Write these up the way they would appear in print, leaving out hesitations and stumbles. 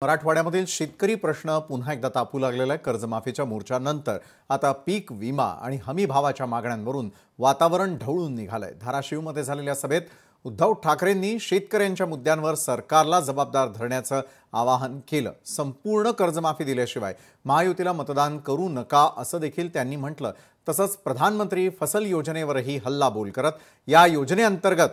मराठवाड्यामधील शेतकरी प्रश्न पुन्हा एकदा तापू लागलेला आहे। कर्जमाफीच्या मोर्चानंतर आता पीक विमा आणि हमी भावाच्या मागण्यांवरून वातावरण ढवळून निघालंय। धाराशिवमध्ये झालेल्या सभेत उद्धव ठाकरेंनी शेतकऱ्यांच्या मुद्द्यांवर सरकारला जबाबदार धरण्याचं आवाहन केलं। संपूर्ण कर्जमाफी दिल्याशिवाय महायुतीला मतदान करू नका असं देखील त्यांनी म्हटलं। तसंच प्रधानमंत्री फसल योजनेवरही हल्लाबोल करत या योजनेअंतर्गत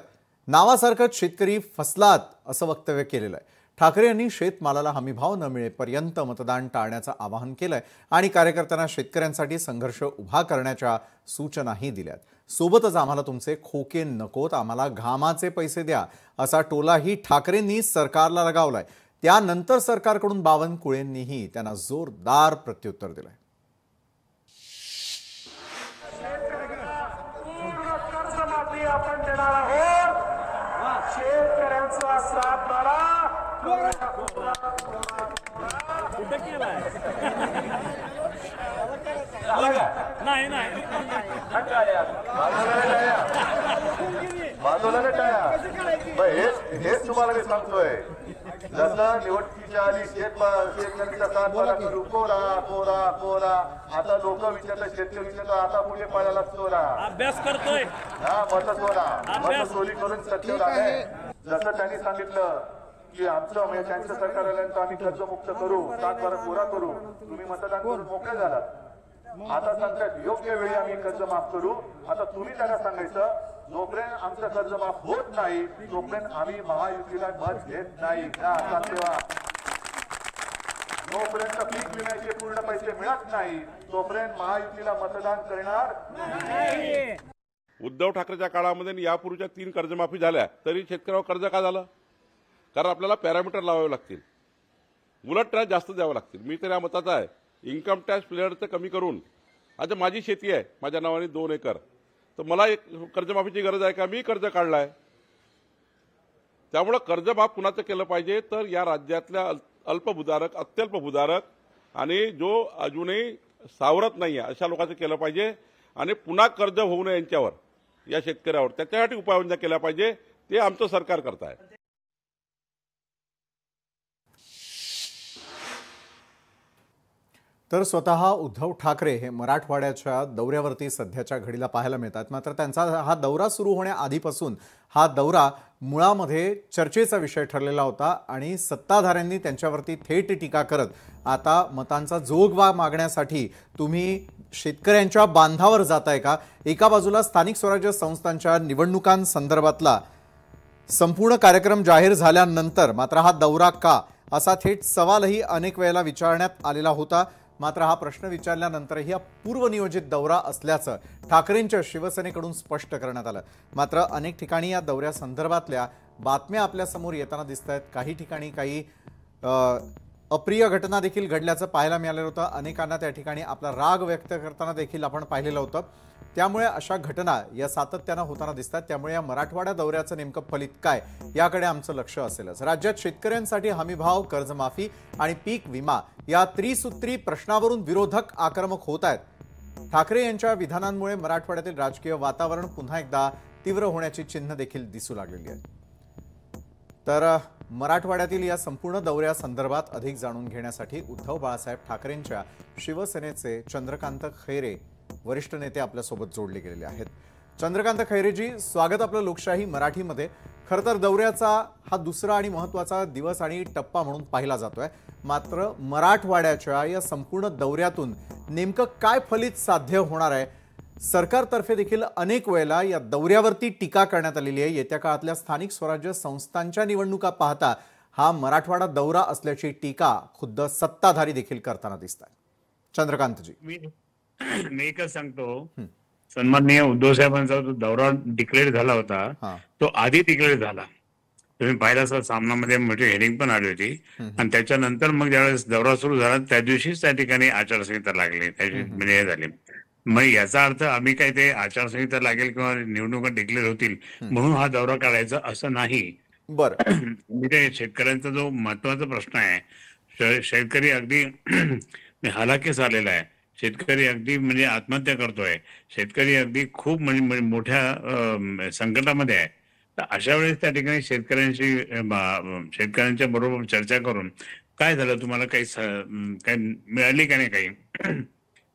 नावासारखंच शेतकरी फसलात असं वक्तव्य केलेलं आहे। ठाकरे यांनी शेतमालाला हमीभाव न मिळेपर्यंत मतदान टाळण्याचं आवाहन केलंय आणि कार्यकर्त्यांना शेतकऱ्यांसाठी संघर्ष उभा करण्याच्या सूचनाही दिल्यात। सोबतच आम्हाला तुमचे खोके नकोत, आम्हाला घामाचे पैसे द्या असा टोलाही ठाकरेंनी सरकारला लगावलाय। त्यानंतर सरकारकडून बावनकुळेंनीही त्यांना जोरदार प्रत्युत्तर दिलंय। आपण देणार आहोत शेतकऱ्यांचा साथ बारा नाही नाही हेच तुम्हाला मी सांगतोय। जसं निवडणुकीच्या आधी शेतकऱ्यांचा सातबारा करू कोरा कोरा कोरा, आता लोक विचारतात शेतकरी विचारतात आता पुढे पळायला चोरा अभ्यास करतोय। हा मत चोरी करून सत्तेवर आहे। जसं त्यांनी सांगितलं की आमचं म्हणजे त्यांचं सरकार आल्यानंतर आम्ही कर्जमुक्त करू, सातबारा कोरा करू, तुम्ही मतदान करून मोकळे झालात। आता सांगतात योग्य वेळी आम्ही कर्ज माफ करू। आता तुम्ही त्यांना सांगायचं जोपर्यंत आमचं कर्ज माफ होत नाही तोपर्यंत आम्ही महायुतीला मत घेत नाही। जोपर्यंत पीक विम्याचे पूर्ण पैसे मिळत नाही तोपर्यंत महायुतीला मतदान करणार नाही। उद्धव ठाकरेच्या काळामध्ये यापूर्वीच्या 3 कर्जमाफी झाल्या तरी शेतकऱ्यावर कर्ज का झालं? कारण आपल्याला पॅरामीटर लावावे लागतील, उलट टॅक्स जास्त द्यावे लागतील। मी तर या मताचा आहे इन्कम टॅक्स प्लेअरचं कमी करून, आता माझी शेती आहे, माझ्या नावाने 2 एकर, तर मला एक कर्जमाफीची गरज आहे का? मी कर्ज काढलाय, त्यामुळे कर्जमाफ कुणाचं केलं पाहिजे तर या राज्यातल्या अल्पभूधारक, अत्यल्पभूधारक आणि जो अजूनही सावरत नाही आहे अशा लोकांचं केलं पाहिजे आणि पुन्हा कर्ज होऊ नये यांच्यावर, या शेतकऱ्यावर, त्याच्यासाठी उपाययोजना केल्या पाहिजे। ते आमचं सरकार करत आहे। तर स्वतः उद्धव ठाकरे हे मराठवाड्याच्या दौऱ्यावरती सध्याच्या घडीला पाहायला मिळतात। मात्र त्यांचा हा दौरा सुरू होण्याआधीपासून हा दौरा मुळामध्ये चर्चेचा विषय ठरलेला होता आणि सत्ताधाऱ्यांनी त्यांच्यावरती थेट टीका करत आता मतांचा जोगवा मागण्यासाठी तुम्ही शेतकऱ्यांच्या बांधावर जाताय का? एका बाजूला स्थानिक स्वराज्य संस्थांच्या निवडणुकांसंदर्भातला संपूर्ण कार्यक्रम जाहीर झाल्यानंतर मात्र हा दौरा का, असा थेट सवालही अनेक वेळेला विचारण्यात आलेला होता। मात्र हा प्रश्न विचारल्यानंतरही हा पूर्वनियोजित दौरा असल्याचं ठाकरेंच्या शिवसेनेकडून स्पष्ट करण्यात आलं। मात्र अनेक ठिकाणी या दौऱ्यासंदर्भातल्या बातम्या आपल्या समोर येताना दिसत आहेत। काही ठिकाणी काही अप्रिय घटना देखील घडल्याचं पाहायला मिळालेलं होतं। अनेकांना त्या ठिकाणी आपला राग व्यक्त करताना देखील आपण पाहिलेलं होतं। त्यामुळे अशा घटना या सातत्यानं होताना दिसतात। त्यामुळे या मराठवाडा दौऱ्याचं नेमकं फलित काय याकडे आमचं लक्ष असेलच। राज्यात शेतकऱ्यांसाठी हमीभाव, कर्जमाफी आणि पीक विमा या त्रिसूत्री प्रश्नावरून विरोधक आक्रमक होत आहेत। ठाकरे यांच्या विधानांमुळे मराठवाड्यातील राजकीय वातावरण पुन्हा एकदा तीव्र होण्याची चिन्ह देखील दिसू लागलेली आहेत। तर मराठवाड्यातील या संपूर्ण दौऱ्यासंदर्भात अधिक जाणून घेण्यासाठी उद्धव बाळासाहेब ठाकरेंच्या शिवसेनेचे चंद्रकांत खैरे वरिष्ठ नेते आपल्यासोबत जोडले गेलेले आहेत। चंद्रकांत खैरेजी, स्वागत आपलं लोकशाही मराठीमध्ये। खरं तर दौऱ्याचा हा दुसरा आणि महत्त्वाचा दिवस आणि टप्पा म्हणून पाहिला जातोय। मात्र मराठवाड्याच्या या संपूर्ण दौऱ्यातून नेमकं काय फलित साध्य होणार आहे? सरकारतर्फे देखील अनेक वेळेला या दौऱ्यावरती टीका करण्यात आलेली आहे। येत्या काळातल्या स्थानिक स्वराज्य संस्थांच्या निवडणुका पाहता हा मराठवाडा दौरा असल्याची टीका खुद्द सत्ताधारी देखील करताना दिसतात। चंद्रकांतजी, मी एकच सांगतो, सन्माननीय उद्धव साहेबांचा जो दौरा डिक्लेअर झाला होता तो आधी डिक्लेअर झाला। तुम्ही पाहिला असाल सामनामध्ये मोठी हेडिंग पण आली होती आणि त्याच्यानंतर मग ज्यावेळेस दौरा सुरू झाला त्या दिवशीच त्या ठिकाणी आचारसंहिता लागली, म्हणजे हे झाले। मग याचा अर्थ आम्ही काय ते आचारसंहिता लागेल किंवा निवडणुका डिक्लेअर होतील म्हणून हा दौरा काढायचा असं नाही। बरं, म्हणजे शेतकऱ्यांचा जो महत्वाचा प्रश्न आहे, शेतकरी अगदी हलाखीस आलेला आहे। शेतकरी अगदी म्हणजे आत्महत्या करतोय, शेतकरी अगदी खूप म्हणजे मोठ्या संकटामध्ये आहे। तर अशा वेळेस त्या ठिकाणी शेतकऱ्यांच्या बरोबर चर्चा करून काय झालं, तुम्हाला काही काय मिळाली का नाही, काही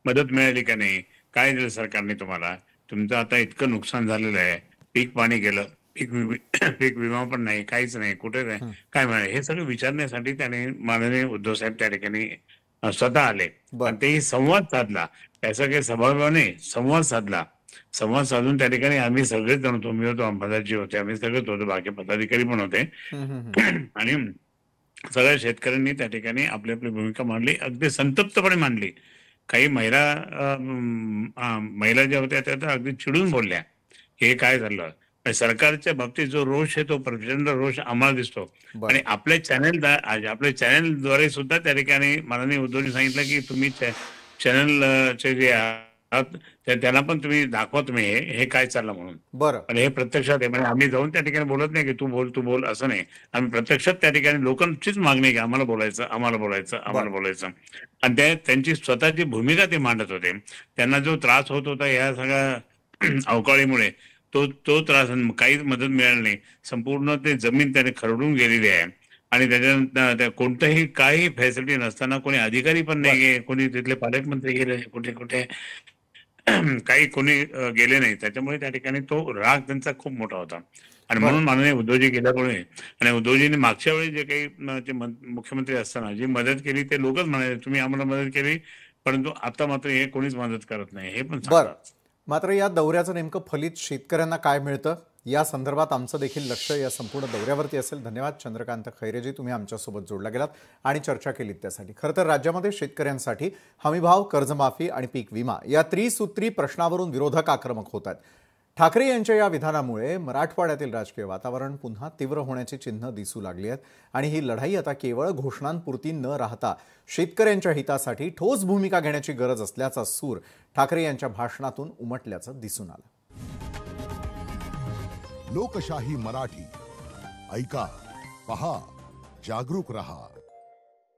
मदत मिळाली का नाही, काय दिलं सरकारने तुम्हाला, तुमचं आता इतकं नुकसान झालेलं आहे, पीक पाणी गेलं, पीक विमा पण नाही, काहीच नाही, कुठे नाही, काय मिळालं, हे सगळं विचारण्यासाठी त्याने माननीय उद्धव साहेब त्या ठिकाणी स्वतः आले आणि तेही संवाद साधला. त्याचा काही सभागृहाने संवाद साधला. संवाद साधून त्या ठिकाणी आम्ही सगळेच जण होतो, मी होतो, अंबादासजी होते, आम्ही सगळेच होतो, बाकी पदाधिकारी पण होते आणि सगळ्या शेतकऱ्यांनी त्या ठिकाणी आपली आपली भूमिका मांडली, अगदी संतप्तपणे मांडली. काही महिला ज्या होत्या त्या तर अगदी चिडून बोलल्या, हे काय झालं. सरकारच्या बाबतीत जो रोष आहे तो प्रचंड रोष आम्हाला दिसतो आणि आपल्या चॅनलद्वारे सुद्धा त्या ठिकाणी माननीय उद्धवजी सांगितलं की तुम्ही चॅनलचे जे आहात त्यांना पण तुम्ही दाखवा, तुम्ही हे काय चाललं म्हणून. बरं. आणि हे प्रत्यक्षात आहे, म्हणजे आम्ही जाऊन त्या ठिकाणी बोलत नाही की तू बोल असं नाही. आम्ही प्रत्यक्षात त्या ठिकाणी लोकांचीच मागणी की आम्हाला बोलायचं आणि त्यांची स्वतःची भूमिका ते मांडत होते. त्यांना जो त्रास होत होता या सगळ्या अवकाळीमुळे तो त्रास, काहीच मदत मिळाली नाही. संपूर्ण ते जमीन त्याने खरडून गेलेली आहे आणि त्याच्यानंतर कोणतंही काही फॅसिलिटी नसताना कोणी अधिकारी पण नाही गे, कोणी तिथले पालकमंत्री गेले, कुठे काही कोणी गेले नाही. त्याच्यामुळे त्या ठिकाणी तो राग त्यांचा खूप मोठा होता आणि म्हणून माननीय उद्धवजी गेल्यामुळे आणि उद्धवजींनी मागच्या वेळी जे काही मुख्यमंत्री असताना जी मदत केली ते लोकच म्हणाले तुम्ही आम्हाला मदत केली, परंतु आता मात्र हे कोणीच मदत करत नाही, हे पण सांगतात. मात्र या दौऱ्याचं नेमकं फलित शेतकऱ्यांना काय मिळतं या संदर्भात आमचं देखील लक्ष या संपूर्ण दौऱ्यावरती असेल. धन्यवाद चंद्रकांत खैरेजी, तुम्ही आमच्यासोबत जोडला गेलात आणि चर्चा केलीत त्यासाठी. खरं तर राज्यामध्ये शेतकऱ्यांसाठी हमीभाव, कर्जमाफी आणि पीक विमा या त्रिसूत्री प्रश्नावरून विरोधक आक्रमक होत आहेत. ठाकरे यांच्या या विधानामुळे मराठवाड्यातील राजकीय वातावरण पुन्हा तीव्र होण्याची चिन्ह दिसू लागली आहेत आणि ही लढाई आता केवळ घोषणांपुरती न राहता शेतकऱ्यांच्या हितासाठी ठोस भूमिका घेण्याची गरज असल्याचा सूर ठाकरे यांच्या भाषणातून उमटल्याचं दिसून आलं. लोकशाही मराठी, ऐका, पहा, जागरूक रहा.